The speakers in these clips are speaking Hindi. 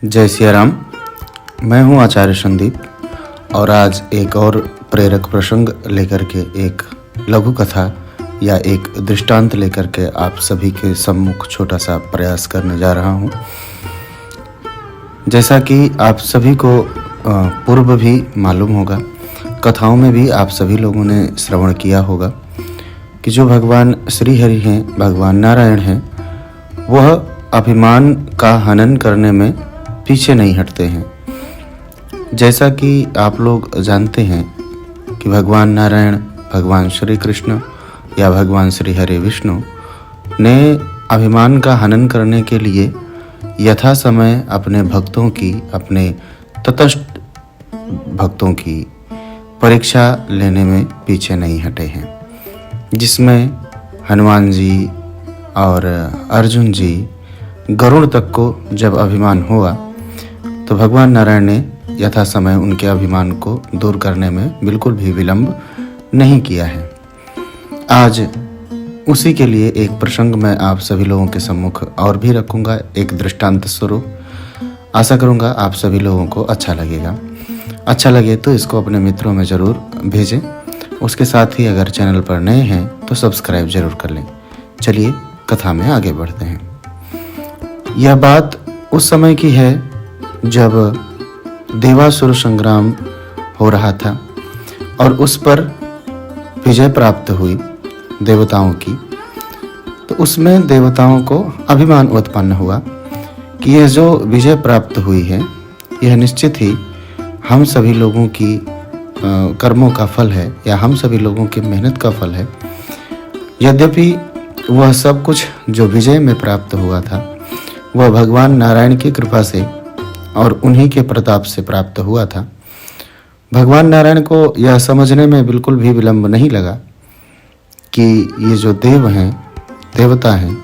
जय सिया राम। मैं हूं आचार्य संदीप और आज एक और प्रेरक प्रसंग लेकर के एक लघु कथा या एक दृष्टांत लेकर के आप सभी के सम्मुख छोटा सा प्रयास करने जा रहा हूं। जैसा कि आप सभी को पूर्व भी मालूम होगा, कथाओं में भी आप सभी लोगों ने श्रवण किया होगा कि जो भगवान श्री हरि हैं, भगवान नारायण हैं, वह अभिमान का हनन करने में पीछे नहीं हटते हैं। जैसा कि आप लोग जानते हैं कि भगवान नारायण, भगवान श्री कृष्ण या भगवान श्री हरि विष्णु ने अभिमान का हनन करने के लिए यथा समय अपने भक्तों की, अपने तटस्थ भक्तों की परीक्षा लेने में पीछे नहीं हटे हैं, जिसमें हनुमान जी और अर्जुन जी, गरुड़ तक को जब अभिमान हुआ तो भगवान नारायण ने यथा समय उनके अभिमान को दूर करने में बिल्कुल भी विलंब नहीं किया है। आज उसी के लिए एक प्रसंग मैं आप सभी लोगों के सम्मुख और भी रखूंगा, एक दृष्टांत स्वरूप। आशा करूंगा आप सभी लोगों को अच्छा लगेगा। अच्छा लगे तो इसको अपने मित्रों में ज़रूर भेजें। उसके साथ ही अगर चैनल पर नए हैं तो सब्सक्राइब जरूर कर लें। चलिए कथा में आगे बढ़ते हैं। यह बात उस समय की है जब देवासुर संग्राम हो रहा था और उस पर विजय प्राप्त हुई देवताओं की। तो उसमें देवताओं को अभिमान उत्पन्न हुआ कि यह जो विजय प्राप्त हुई है, यह निश्चित ही हम सभी लोगों की कर्मों का फल है या हम सभी लोगों की मेहनत का फल है। यद्यपि वह सब कुछ जो विजय में प्राप्त हुआ था वह भगवान नारायण की कृपा से और उन्हीं के प्रताप से प्राप्त हुआ था। भगवान नारायण को यह समझने में बिल्कुल भी विलंब नहीं लगा कि ये जो देव हैं, देवता हैं,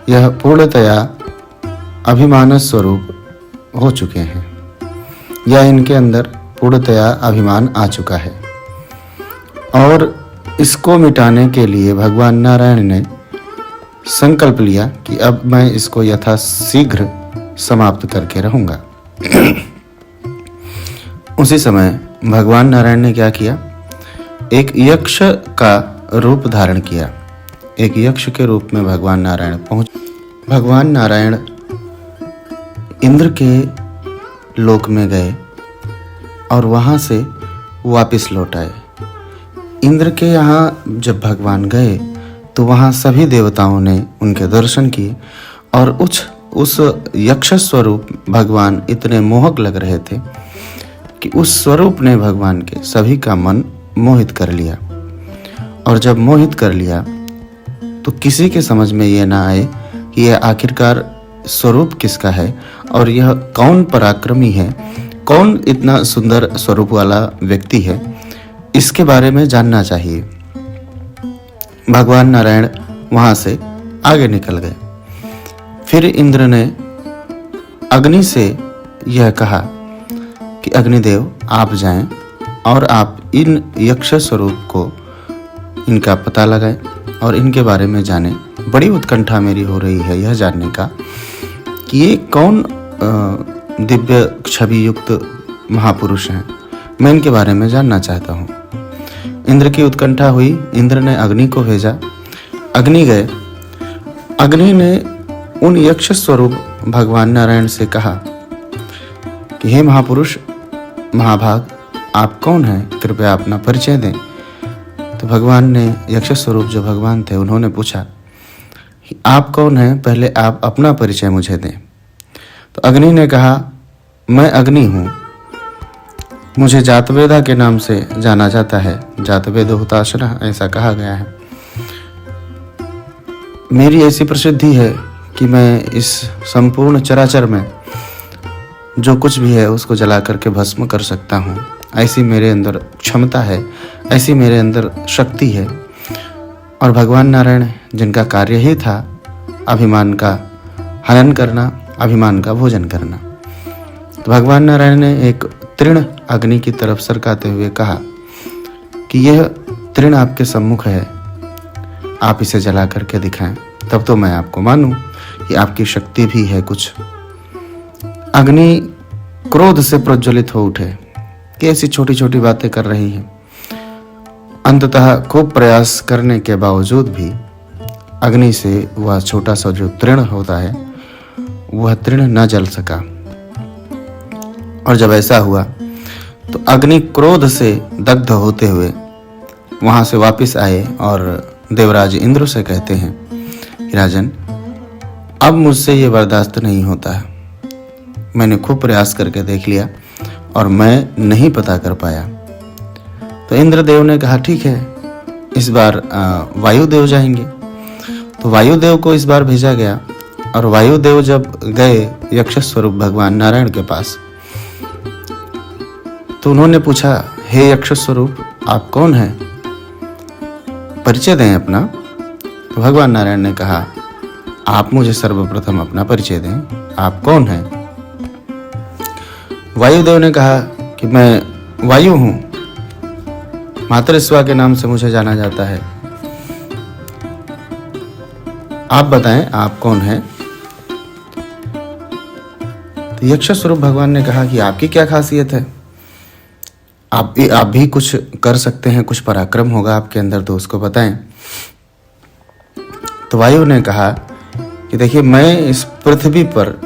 यह पूर्णतया अभिमान स्वरूप हो चुके हैं या इनके अंदर पूर्णतया अभिमान आ चुका है। और इसको मिटाने के लिए भगवान नारायण ने संकल्प लिया कि अब मैं इसको यथाशीघ्र समाप्त करके रहूंगा। उसी समय भगवान नारायण ने क्या किया, एक यक्ष का रूप धारण किया। एक यक्ष के रूप में भगवान नारायण पहुंचे। भगवान नारायण इंद्र के लोक में गए और वहां से वापस लौट आए। इंद्र के यहाँ जब भगवान गए तो वहाँ सभी देवताओं ने उनके दर्शन किए और उस यक्ष स्वरूप भगवान इतने मोहक लग रहे थे कि उस स्वरूप ने भगवान के सभी का मन मोहित कर लिया। और जब मोहित कर लिया तो किसी के समझ में ये ना आए कि यह आखिरकार स्वरूप किसका है और यह कौन पराक्रमी है, कौन इतना सुंदर स्वरूप वाला व्यक्ति है, इसके बारे में जानना चाहिए। भगवान नारायण वहां से आगे निकल गए। फिर इंद्र ने अग्नि से यह कहा कि अग्निदेव आप जाएं और आप इन यक्ष स्वरूप को, इनका पता लगाएं और इनके बारे में जानें। बड़ी उत्कंठा मेरी हो रही है यह जानने का कि ये कौन दिव्य छवि युक्त महापुरुष हैं। मैं इनके बारे में जानना चाहता हूँ। इंद्र की उत्कंठा हुई। इंद्र ने अग्नि को भेजा। अग्नि गए। अग्नि ने उन यक्ष स्वरूप भगवान नारायण से कहा कि हे महापुरुष, महाभाग, आप कौन हैं? कृपया अपना परिचय दें। तो भगवान ने, यक्ष स्वरूप जो भगवान थे, उन्होंने पूछा आप कौन हैं, पहले आप अपना परिचय मुझे दें। तो अग्नि ने कहा मैं अग्नि हूँ, मुझे जातवेदा के नाम से जाना जाता है। जातवेद हुताशना ऐसा कहा गया है। मेरी ऐसी प्रसिद्धि है कि मैं इस संपूर्ण चराचर में जो कुछ भी है उसको जला करके भस्म कर सकता हूँ। ऐसी मेरे अंदर क्षमता है, ऐसी मेरे अंदर शक्ति है। और भगवान नारायण, जिनका कार्य ही था अभिमान का हनन करना, अभिमान का भोजन करना, तो भगवान नारायण ने एक तृण अग्नि की तरफ सरकाते हुए कहा कि यह तृण आपके सम्मुख है, आप इसे जला करके दिखाएं, तब तो मैं आपको मानूं कि आपकी शक्ति भी है कुछ। अग्नि क्रोध से प्रज्वलित हो उठे कि ऐसी छोटी छोटी बातें कर रही है। अंततः खूब प्रयास करने के बावजूद भी अग्नि से वह छोटा सा जो तृण होता है वह तृण न जल सका। और जब ऐसा हुआ तो अग्नि क्रोध से दग्ध होते हुए वहां से वापस आए और देवराज इंद्र से कहते हैं कि राजन, अब मुझसे ये बर्दाश्त नहीं होता है। मैंने खूब प्रयास करके देख लिया और मैं नहीं पता कर पाया। तो इंद्रदेव ने कहा ठीक है, इस बार वायुदेव जाएंगे। तो वायुदेव को इस बार भेजा गया और वायुदेव जब गए यक्ष स्वरूप भगवान नारायण के पास तो उन्होंने पूछा, हे यक्ष स्वरूप आप कौन हैं, परिचय दें अपना। तो भगवान नारायण ने कहा, आप मुझे सर्वप्रथम अपना परिचय दें, आप कौन हैं। वायुदेव ने कहा कि मैं वायु हूं, मातृस्वा के नाम से मुझे जाना जाता है। आप बताएं आप कौन हैं। तो यक्ष स्वरूप भगवान ने कहा कि आपकी क्या खासियत है, आप भी कुछ कर सकते हैं, कुछ पराक्रम होगा आपके अंदर, तो उसको बताएं। तो वायु ने कहा कि देखिए, मैं इस पृथ्वी पर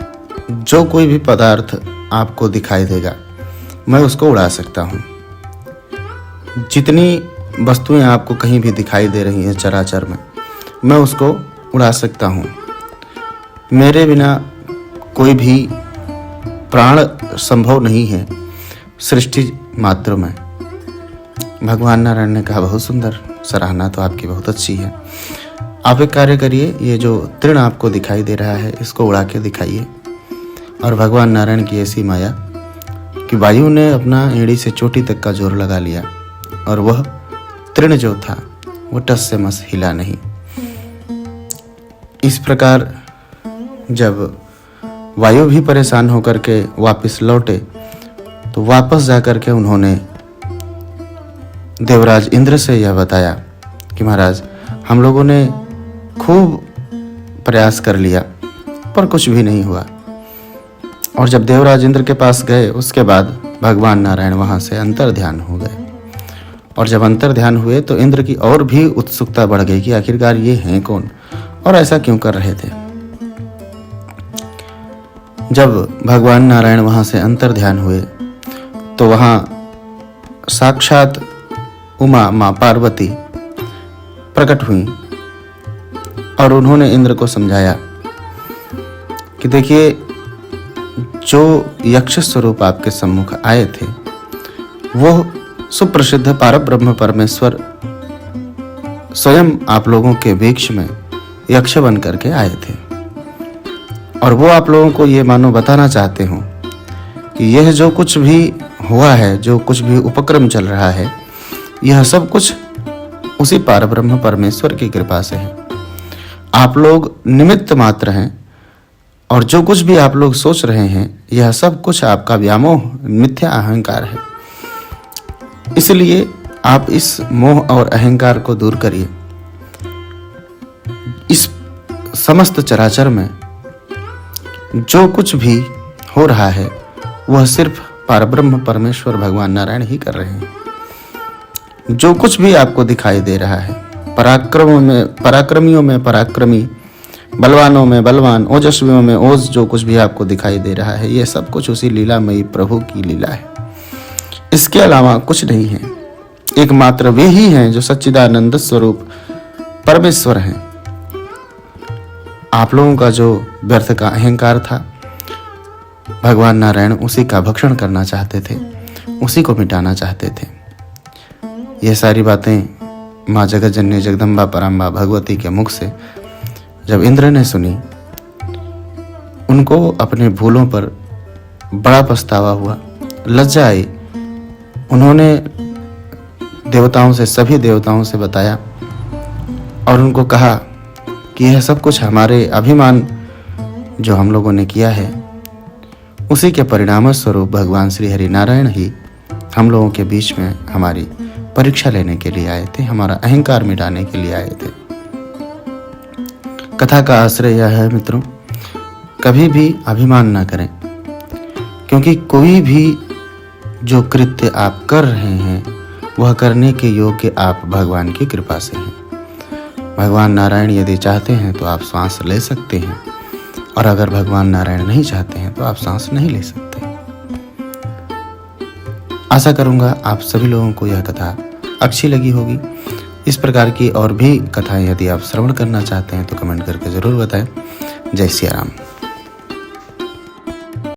जो कोई भी पदार्थ आपको दिखाई देगा मैं उसको उड़ा सकता हूँ। जितनी वस्तुएं आपको कहीं भी दिखाई दे रही हैं चराचर में, मैं उसको उड़ा सकता हूँ। मेरे बिना कोई भी प्राण संभव नहीं है सृष्टि मात्र में। भगवान नारायण ने कहा, बहुत सुंदर, सराहना तो आपकी बहुत अच्छी है। आप एक कार्य करिए, ये जो तृण आपको दिखाई दे रहा है इसको उड़ा के दिखाइए। और भगवान नारायण की ऐसी माया कि वायु ने अपना एड़ी से चोटी तक का जोर लगा लिया और वह तृण जो था वो टस से मस हिला नहीं। इस प्रकार जब वायु भी परेशान होकर के वापस लौटे तो वापस जाकर के उन्होंने देवराज इंद्र से यह बताया कि महाराज, हम लोगों ने खूब प्रयास कर लिया पर कुछ भी नहीं हुआ। और जब देवराज इंद्र के पास गए उसके बाद भगवान नारायण वहां से अंतर ध्यान हो गए। और जब अंतर ध्यान हुए तो इंद्र की और भी उत्सुकता बढ़ गई कि आखिरकार ये हैं कौन और ऐसा क्यों कर रहे थे। जब भगवान नारायण वहां से अंतर ध्यान हुए तो वहां साक्षात उमा माँ पार्वती प्रकट हुई और उन्होंने इंद्र को समझाया कि देखिए, जो यक्ष स्वरूप आपके सम्मुख आए थे वो सुप्रसिद्ध पारब्रह्म परमेश्वर स्वयं आप लोगों के बीच में यक्ष बन करके आए थे। और वो आप लोगों को ये मानो बताना चाहते हो कि यह जो कुछ भी हुआ है, जो कुछ भी उपक्रम चल रहा है, यह सब कुछ उसी पारब्रह्म परमेश्वर की कृपा से है। आप लोग निमित्त मात्र हैं और जो कुछ भी आप लोग सोच रहे हैं यह सब कुछ आपका व्यामोह, मिथ्या अहंकार है। इसलिए आप इस मोह और अहंकार को दूर करिए। इस समस्त चराचर में जो कुछ भी हो रहा है वह सिर्फ पारब्रह्म परमेश्वर भगवान नारायण ही कर रहे हैं। जो कुछ भी आपको दिखाई दे रहा है, पराक्रमियों में पराक्रमी, बलवानों में बलवान, ओजस्वियों में ओज, जो कुछ भी आपको दिखाई दे रहा है ये सब कुछ उसी लीलामयी प्रभु की लीला है। इसके अलावा कुछ नहीं है। एकमात्र वे ही हैं जो सच्चिदानंद स्वरूप परमेश्वर हैं। आप लोगों का जो व्यर्थ का अहंकार था, भगवान नारायण उसी का भक्षण करना चाहते थे, उसी को मिटाना चाहते थे। ये सारी बातें माँ जगतजननी जगदम्बा पराम्बा भगवती के मुख से जब इंद्र ने सुनी, उनको अपने भूलों पर बड़ा पछतावा हुआ, लज्जा आई। उन्होंने देवताओं से, सभी देवताओं से बताया और उनको कहा कि यह सब कुछ हमारे अभिमान जो हम लोगों ने किया है उसी के परिणाम स्वरूप भगवान श्री हरि नारायण ही हम लोगों के बीच में हमारी परीक्षा लेने के लिए आए थे, हमारा अहंकार मिटाने के लिए आए थे। कथा का आश्रय यह है मित्रों, कभी भी अभिमान ना करें। क्योंकि कोई भी जो कृत्य आप कर रहे हैं वह करने के योग्य आप भगवान की कृपा से हैं। भगवान नारायण यदि चाहते हैं तो आप सांस ले सकते हैं, और अगर भगवान नारायण नहीं चाहते हैं तो आप सांस नहीं ले सकते। आशा करूंगा आप सभी लोगों को यह कथा अच्छी लगी होगी। इस प्रकार की और भी कथाएं यदि आप श्रवण करना चाहते हैं तो कमेंट करके ज़रूर बताएं। जय सिया राम।